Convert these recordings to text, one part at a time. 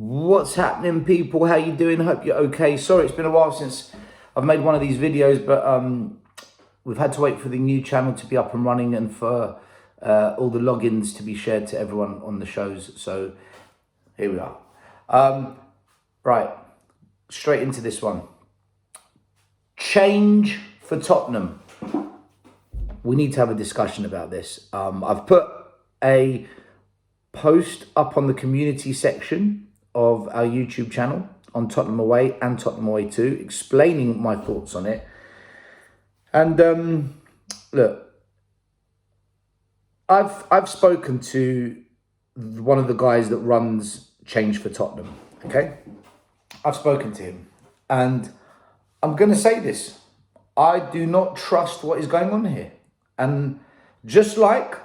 What's happening, people? How you doing? Hope you're okay. Sorry, it's been a while since I've made one of these videos, but we've had to wait for the new channel to be up and running and for all the logins to be shared to everyone on the shows. So here we are. Right, straight into this one. Change for Tottenham. We need to have a discussion about this. I've put a post up on the community section of our YouTube channel on Tottenham Away and Tottenham Away 2, explaining my thoughts on it. And look, I've spoken to one of the guys that runs Change for Tottenham, okay? I've spoken to him, and I'm going to say this. I do not trust what is going on here. And just like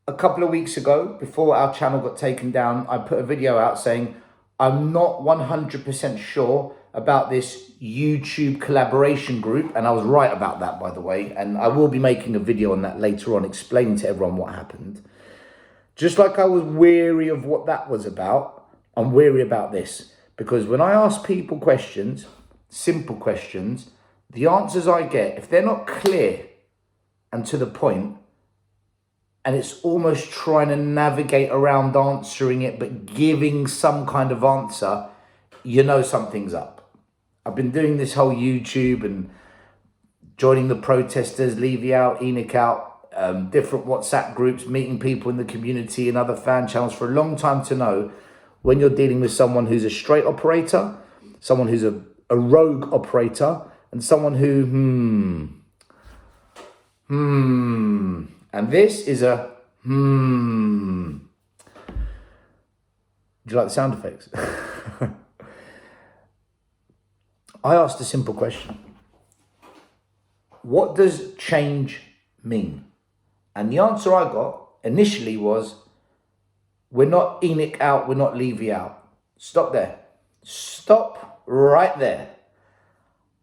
a couple of weeks ago, before our channel got taken down, I put a video out saying, I'm not 100% sure about this YouTube collaboration group. And I was right about that, by the way. And I will be making a video on that later on, explaining to everyone what happened. Just like I was weary of what that was about, I'm weary about this. Because when I ask people questions, simple questions, the answers I get, if they're not clear and to the point, and it's almost trying to navigate around answering it, but giving some kind of answer, you know something's up. I've been doing this whole YouTube and joining the protesters, Levy out, ENIC out, different WhatsApp groups, meeting people in the community and other fan channels for a long time to know when you're dealing with someone who's a straight operator, someone who's a rogue operator, and someone who, And this is a Do you like the sound effects? I asked a simple question. What does change mean? And the answer I got initially was, we're not ENIC out, we're not Levy out. Stop there. Stop right there.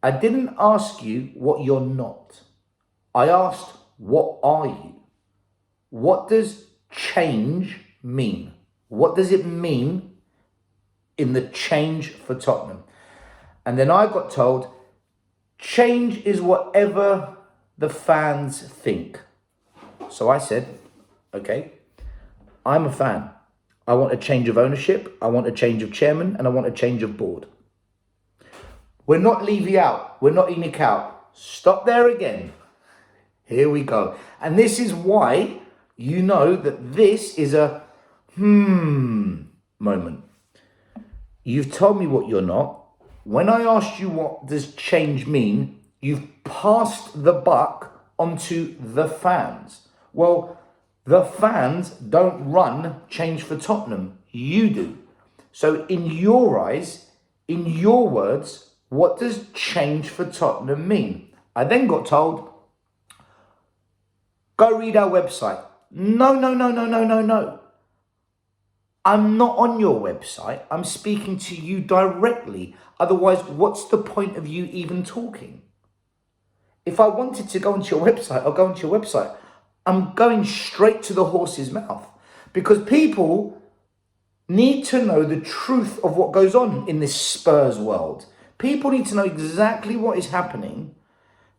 I didn't ask you what you're not. I asked, what are you? What does change mean? What does it mean in the change for Tottenham? And then I got told, change is whatever the fans think. So I said, okay, I'm a fan. I want a change of ownership. I want a change of chairman, and I want a change of board. We're not Levy out. We're not ENIC out. Stop there again. Here we go. And this is why you know that this is a moment. You've told me what you're not. When I asked you what does change mean, you've passed the buck onto the fans. Well, the fans don't run Change for Tottenham. You do. So in your eyes, in your words, what does change for Tottenham mean? I then got told, go read our website. No. I'm not on your website. I'm speaking to you directly. Otherwise, what's the point of you even talking? If I wanted to go onto your website, I'll go onto your website. I'm going straight to the horse's mouth because people need to know the truth of what goes on in this Spurs world. People need to know exactly what is happening.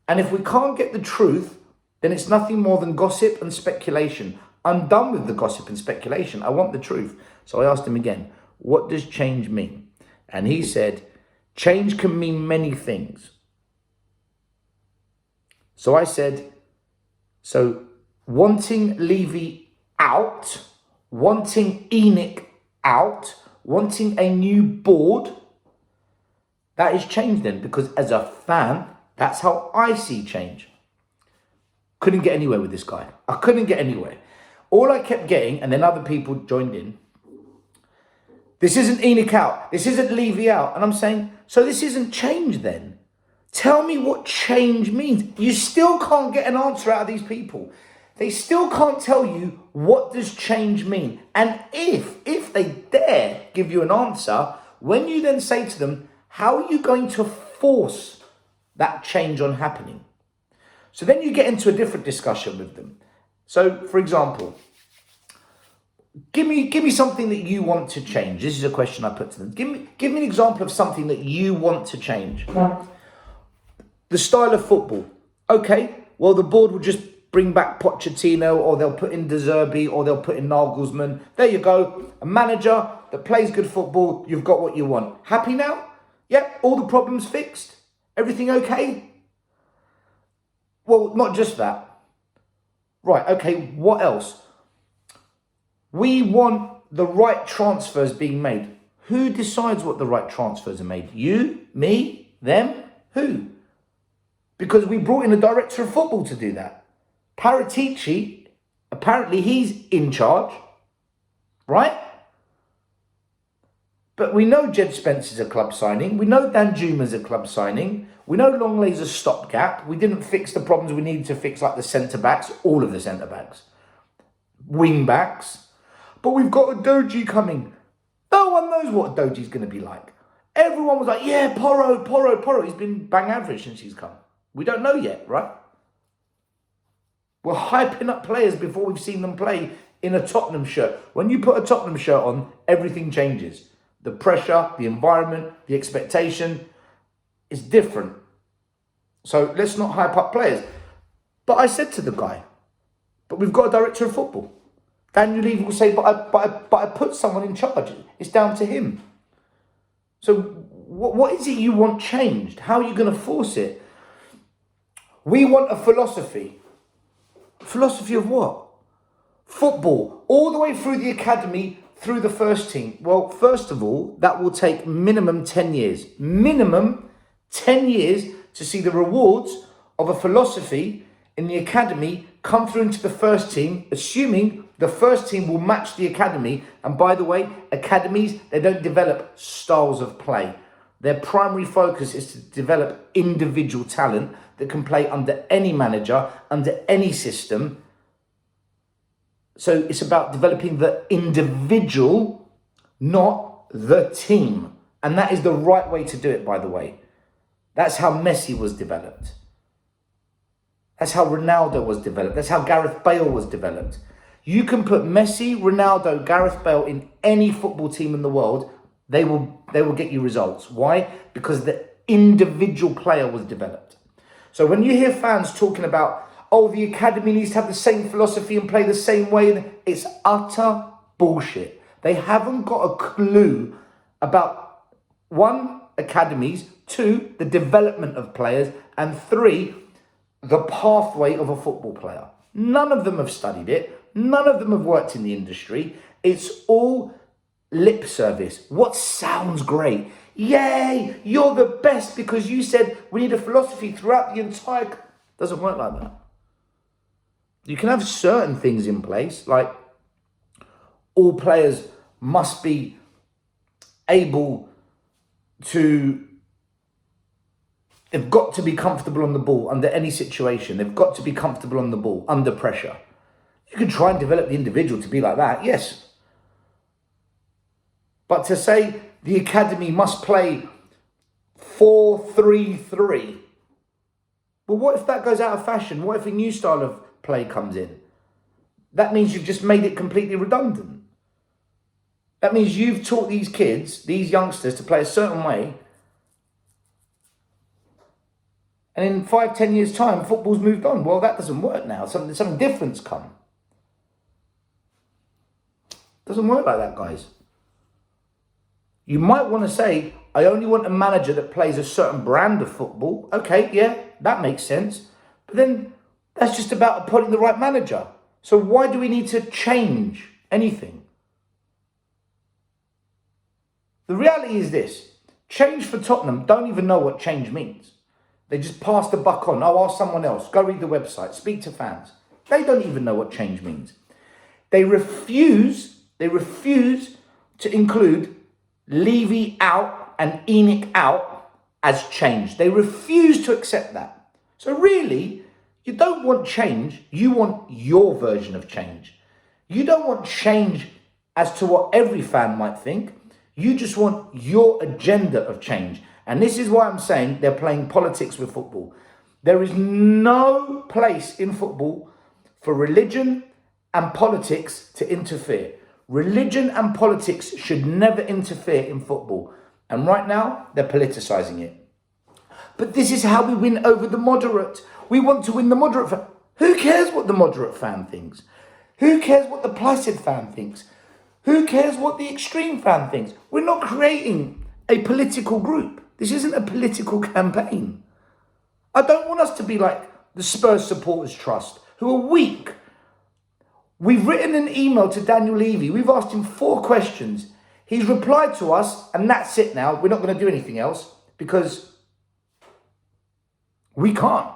And if we can't get the truth, then it's nothing more than gossip and speculation. I'm done with the gossip and speculation. I want the truth. So I asked him again, what does change mean? And he said, change can mean many things. So I said, so wanting Levy out, wanting ENIC out, wanting a new board, that is change then, because as a fan, that's how I see change. Couldn't get anywhere with this guy. I couldn't get anywhere. All I kept getting, and then other people joined in, this isn't ENIC out, this isn't Levy out. And I'm saying, so this isn't change then? Tell me what change means. You still can't get an answer out of these people. They still can't tell you what does change mean. And if they dare give you an answer, when you then say to them, how are you going to force that change on happening? So then you get into a different discussion with them. So, for example, Give me something that you want to change. This is a question I put to them. Give me an example of something that you want to change. The style of football. Okay, well, the board will just bring back Pochettino, or they'll put in De Zerbi, or they'll put in Nagelsmann. There you go. A manager that plays good football. You've got what you want. Happy now? Yep, all the problems fixed. Everything okay? Well, not just that. Right, okay, what else? We want the right transfers being made. Who decides what the right transfers are made? You, me, them, who? Because we brought in a director of football to do that. Paratici, apparently he's in charge, right? But we know Jed Spence's a club signing. We know Danjuma's a club signing. We know Longley's a stopgap. We didn't fix the problems we needed to fix, like the centre-backs, all of the centre-backs. Wing-backs. But we've got a Doji coming. No one knows what a Doji's going to be like. Everyone was like, yeah, Porro. He's been bang average since he's come. We don't know yet, right? We're hyping up players before we've seen them play in a Tottenham shirt. When you put a Tottenham shirt on, everything changes. The pressure, the environment, the expectation is different. So let's not hype up players. But I said to the guy, but we've got a director of football. Daniel Levy will say, but I put someone in charge. It's down to him. So what is it you want changed? How are you going to force it? We want a philosophy. Philosophy of what? Football, all the way through the academy, through the first team. Well, first of all, that will take minimum 10 years. Minimum 10 years to see the rewards of a philosophy in the academy come through into the first team, assuming the first team will match the academy. And by the way, academies, they don't develop styles of play. Their primary focus is to develop individual talent that can play under any manager, under any system. So it's about developing the individual, not the team. And that is the right way to do it, by the way. That's how Messi was developed. That's how Ronaldo was developed. That's how Gareth Bale was developed. You can put Messi, Ronaldo, Gareth Bale in any football team in the world. They will get you results. Why? Because the individual player was developed. So when you hear fans talking about, oh, the academy needs to have the same philosophy and play the same way, it's utter bullshit. They haven't got a clue about, one, academies, two, the development of players, and three, the pathway of a football player. None of them have studied it. None of them have worked in the industry. It's all lip service. What sounds great? Yay, you're the best because you said we need a philosophy throughout the entire... Doesn't work like that. You can have certain things in place, like all players must be able to... They've got to be comfortable on the ball under any situation. They've got to be comfortable on the ball under pressure. You can try and develop the individual to be like that, yes. But to say the academy must play 4-3-3. Well, what if that goes out of fashion? What if a new style of play comes in? That means you've just made it completely redundant. That means you've taught these kids, these youngsters, to play a certain way. And in 5-10 years' time, football's moved on. Well, that doesn't work now. Something different's come. Doesn't work like that, guys. You might want to say, I only want a manager that plays a certain brand of football. Okay, yeah, that makes sense. But then that's just about appointing the right manager. So why do we need to change anything? The reality is this. Change for Tottenham don't even know what change means. They just pass the buck on. Oh, ask someone else. Go read the website. Speak to fans. They don't even know what change means. They refuse to include Levy out and ENIC out as change. They refuse to accept that. So really, you don't want change. You want your version of change. You don't want change as to what every fan might think. You just want your agenda of change. And this is why I'm saying they're playing politics with football. There is no place in football for religion and politics to interfere. Religion and politics should never interfere in football. And right now, they're politicising it. But this is how we win over the moderate. We want to win the moderate fan. Who cares what the moderate fan thinks? Who cares what the placid fan thinks? Who cares what the extreme fan thinks? We're not creating a political group. This isn't a political campaign. I don't want us to be like the Spurs Supporters Trust, who are weak. We've written an email to Daniel Levy. We've asked him 4 questions. He's replied to us, and that's it now. We're not going to do anything else because we can't.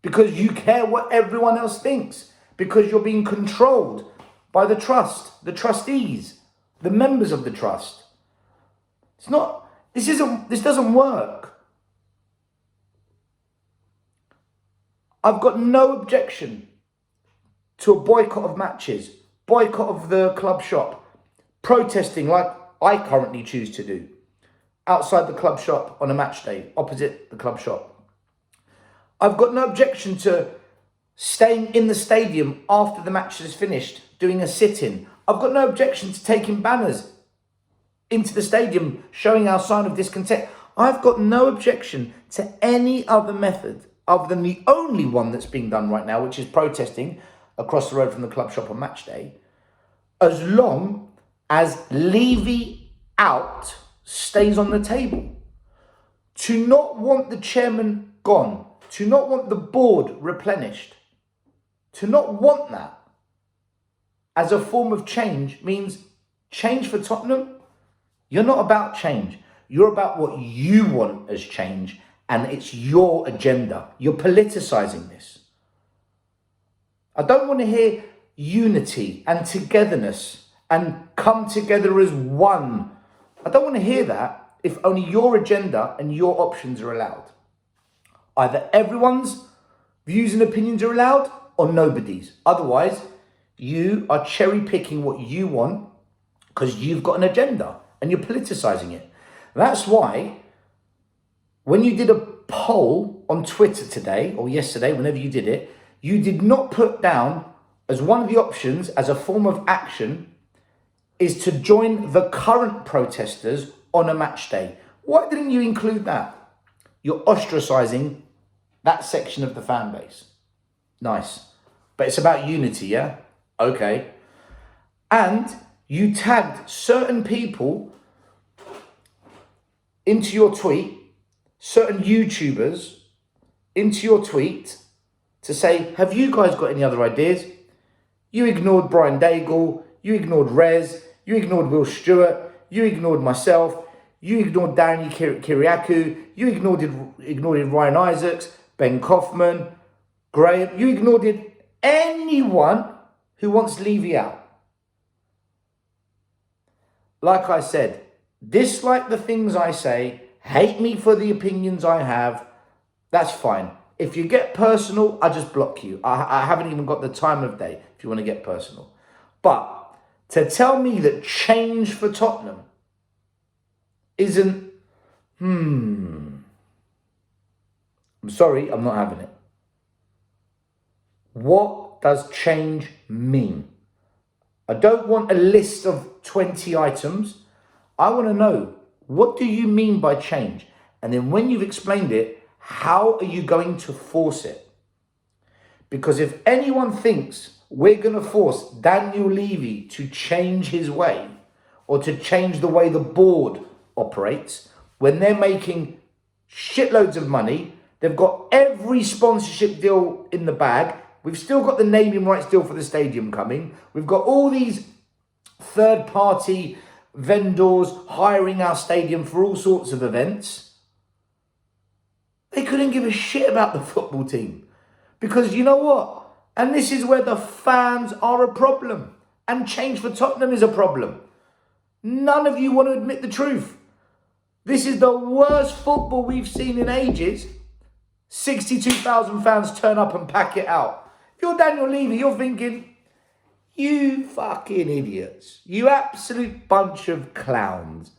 Because you care what everyone else thinks. Because you're being controlled by the trust, the trustees, the members of the trust. This doesn't work. I've got no objection to a boycott of matches, boycott of the club shop, protesting like I currently choose to do, outside the club shop on a match day, opposite the club shop. I've got no objection to staying in the stadium after the match is finished, doing a sit-in. I've got no objection to taking banners into the stadium, showing our sign of discontent. I've got no objection to any other method other than the only one that's being done right now, which is protesting across the road from the club shop on match day, as long as Levy out stays on the table. To not want the chairman gone, to not want the board replenished, to not want that as a form of change means change for Tottenham. You're not about change. You're about what you want as change, and it's your agenda. You're politicising this. I don't want to hear unity and togetherness and come together as one. I don't want to hear that if only your agenda and your options are allowed. Either everyone's views and opinions are allowed or nobody's. Otherwise, you are cherry picking what you want because you've got an agenda and you're politicising it. That's why when you did a poll on Twitter today or yesterday, whenever you did it, you did not put down as one of the options as a form of action is to join the current protesters on a match day. Why didn't you include that? You're ostracising that section of the fan base. Nice. But it's about unity, yeah? Okay. And you tagged certain people into your tweet, certain YouTubers into your tweet to say, have you guys got any other ideas? You ignored Brian Daigle, you ignored Rez, you ignored Will Stewart, you ignored myself, you ignored Danny Kiriakou, you ignored Ryan Isaacs, Ben Kaufman, Graham, you ignored anyone who wants Levy out. Like I said, dislike the things I say, hate me for the opinions I have, that's fine. If you get personal, I just block you. I haven't even got the time of day if you want to get personal. But to tell me that change for Tottenham isn't, I'm sorry, I'm not having it. What does change mean? I don't want a list of 20 items. I want to know, what do you mean by change? And then when you've explained it, how are you going to force it? Because if anyone thinks we're going to force Daniel Levy to change his way or to change the way the board operates, when they're making shitloads of money, they've got every sponsorship deal in the bag, we've still got the naming rights deal for the stadium coming, we've got all these third-party vendors hiring our stadium for all sorts of events. They couldn't give a shit about the football team. Because you know what? And this is where the fans are a problem. And change for Tottenham is a problem. None of you want to admit the truth. This is the worst football we've seen in ages. 62,000 fans turn up and pack it out. If you're Daniel Levy, you're thinking, you fucking idiots. You absolute bunch of clowns.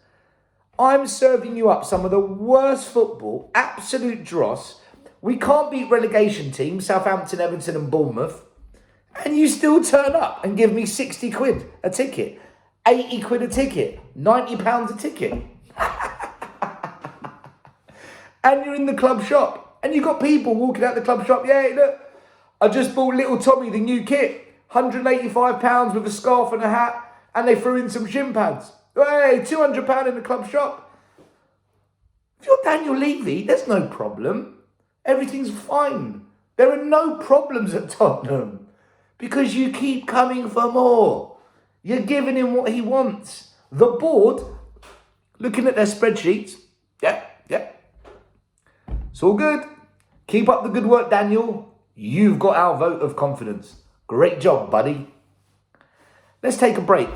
I'm serving you up some of the worst football, absolute dross. We can't beat relegation teams, Southampton, Everton and Bournemouth. And you still turn up and give me 60 quid a ticket, 80 quid a ticket, £90 a ticket. And you're in the club shop and you've got people walking out the club shop. Yeah, look, I just bought little Tommy the new kit, £185 with a scarf and a hat, and they threw in some shin pads. Hey, £200 in the club shop. If you're Daniel Levy, there's no problem. Everything's fine. There are no problems at Tottenham because you keep coming for more. You're giving him what he wants. The board, looking at their spreadsheets, yeah. It's all good. Keep up the good work, Daniel. You've got our vote of confidence. Great job, buddy. Let's take a break.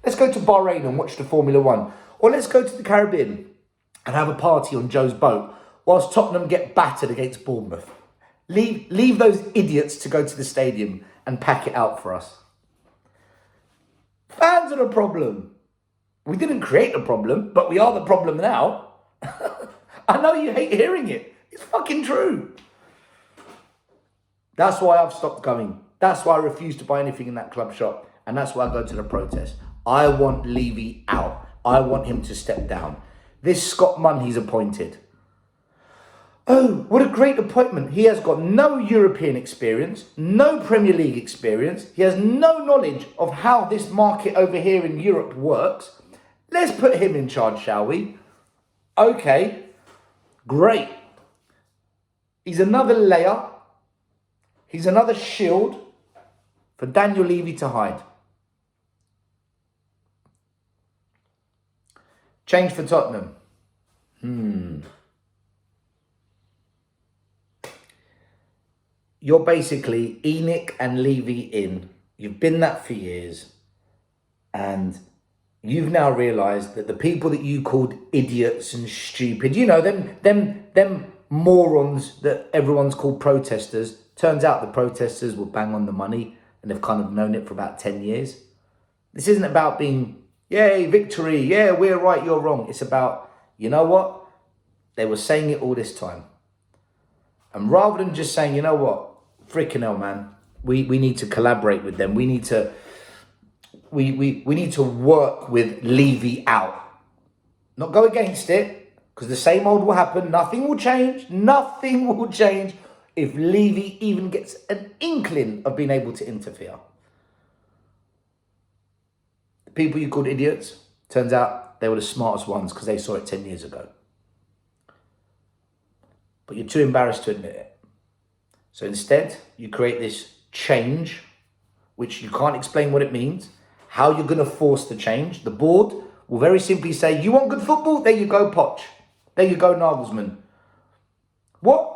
Let's go to Bahrain and watch the Formula One. Or let's go to the Caribbean and have a party on Joe's boat whilst Tottenham get battered against Bournemouth. Leave those idiots to go to the stadium and pack it out for us. Fans are the problem. We didn't create the problem, but we are the problem now. I know you hate hearing it. It's fucking true. That's why I've stopped going. That's why I refuse to buy anything in that club shop. And that's why I go to the protest. I want Levy out. I want him to step down. This Scott Munn he's appointed. Oh, what a great appointment. He has got no European experience, no Premier League experience. He has no knowledge of how this market over here in Europe works. Let's put him in charge, shall we? Okay, great. He's another layer. He's another shield for Daniel Levy to hide. Change for Tottenham. You're basically ENIC and Levy in. You've been that for years. And you've now realised that the people that you called idiots and stupid, you know, them morons that everyone's called protesters, turns out the protesters will bang on the money and they've kind of known it for about 10 years. This isn't about being, yay, victory, yeah, we're right, you're wrong. It's about, you know what? They were saying it all this time. And rather than just saying, you know what, freaking hell, man, we need to collaborate with them. We need to work with Levy out. Not go against it, because the same old will happen. Nothing will change. Nothing will change if Levy even gets an inkling of being able to interfere. The people you called idiots, turns out they were the smartest ones because they saw it 10 years ago. But you're too embarrassed to admit it. So instead, you create this change, which you can't explain what it means, how you're going to force the change. The board will very simply say, you want good football? There you go, Poch. There you go, Nagelsmann. What?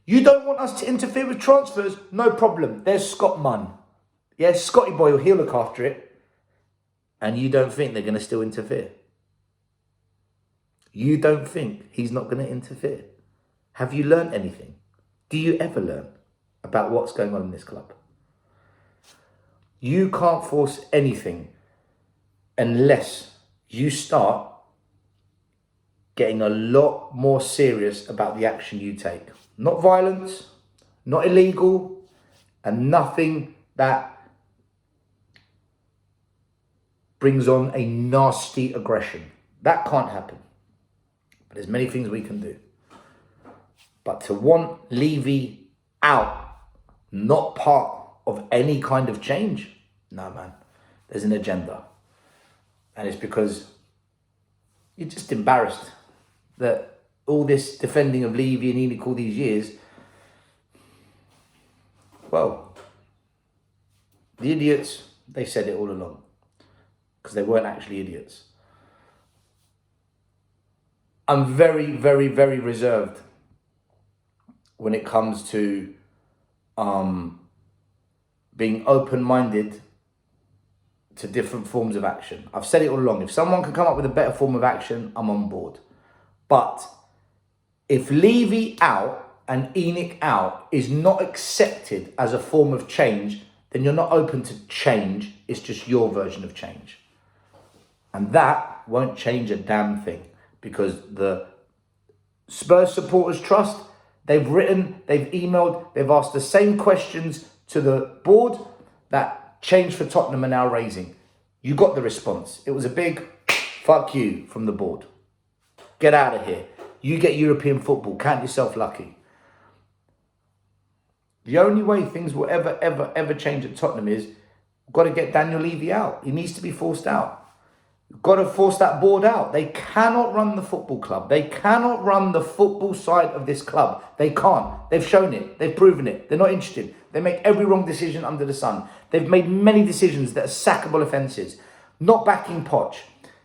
You don't want us to interfere with transfers? No problem. There's Scott Munn. Yeah, Scotty boy, he'll look after it. And you don't think they're going to still interfere? You don't think he's not going to interfere? Have you learned anything? Do you ever learn about what's going on in this club? You can't force anything unless you start getting a lot more serious about the action you take. Not violence, not illegal, and nothing that brings on a nasty aggression. That can't happen. But there's many things we can do. But to want Levy out, not part of any kind of change, no, man. There's an agenda. And it's because you're just embarrassed that all this defending of Levy and ENIC all these years, well, the idiots, they said it all along. Because they weren't actually idiots. I'm very, very, very reserved when it comes to being open-minded to different forms of action. I've said it all along. If someone can come up with a better form of action, I'm on board. But if Levy out and ENIC out is not accepted as a form of change, then you're not open to change. It's just your version of change. And that won't change a damn thing, because the Spurs Supporters Trust, they've written, they've emailed, they've asked the same questions to the board that Change for Tottenham are now raising. You got the response. It was a big fuck you from the board. Get out of here. You get European football. Count yourself lucky. The only way things will ever change at Tottenham is we've got to get Daniel Levy out. He needs to be forced out. You've got to force that board out. They cannot run the football club. They cannot run the football side of this club. They can't. They've shown it. They've proven it. They're not interested. They make every wrong decision under the sun. They've made many decisions that are sackable offences. Not backing Poch.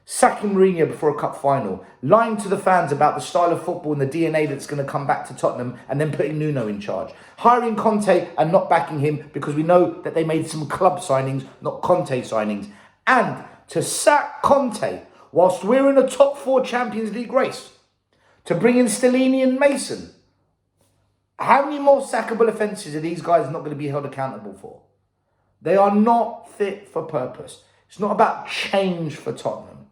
Sacking Mourinho before a cup final. Lying to the fans about the style of football and the DNA that's going to come back to Tottenham, and then putting Nuno in charge. Hiring Conte and not backing him because we know that they made some club signings, not Conte signings. And to sack Conte whilst we're in a top 4 Champions League race. To bring in Stellini and Mason. How many more sackable offences are these guys not going to be held accountable for? They are not fit for purpose. It's not about change for Tottenham.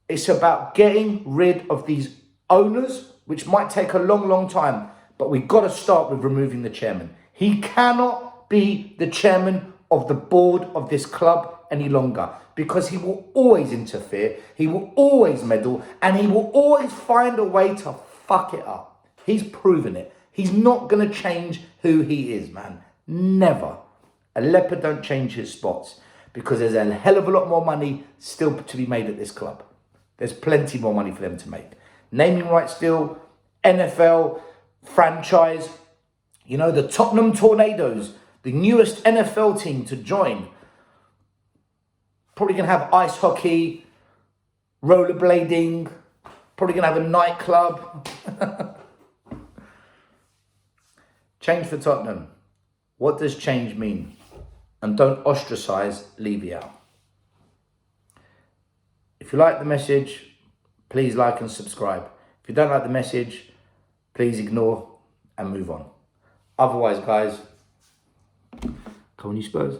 It's about getting rid of these owners, which might take a long time. But we've got to start with removing the chairman. He cannot be the chairman of the board of this club any longer, because he will always interfere, he will always meddle, and he will always find a way to fuck it up. He's proven it. He's not going to change who he is, man. Never. A leopard don't change his spots, because there's a hell of a lot more money still to be made at this club. There's plenty more money for them to make. Naming rights deal, NFL, franchise, you know, the Tottenham Tornadoes, the newest NFL team to join. Probably going to have ice hockey, rollerblading, probably going to have a nightclub. Change for Tottenham. What does change mean? And don't ostracise Levy out. If you like the message, please like and subscribe. If you don't like the message, please ignore and move on. Otherwise, guys, come on you Spurs.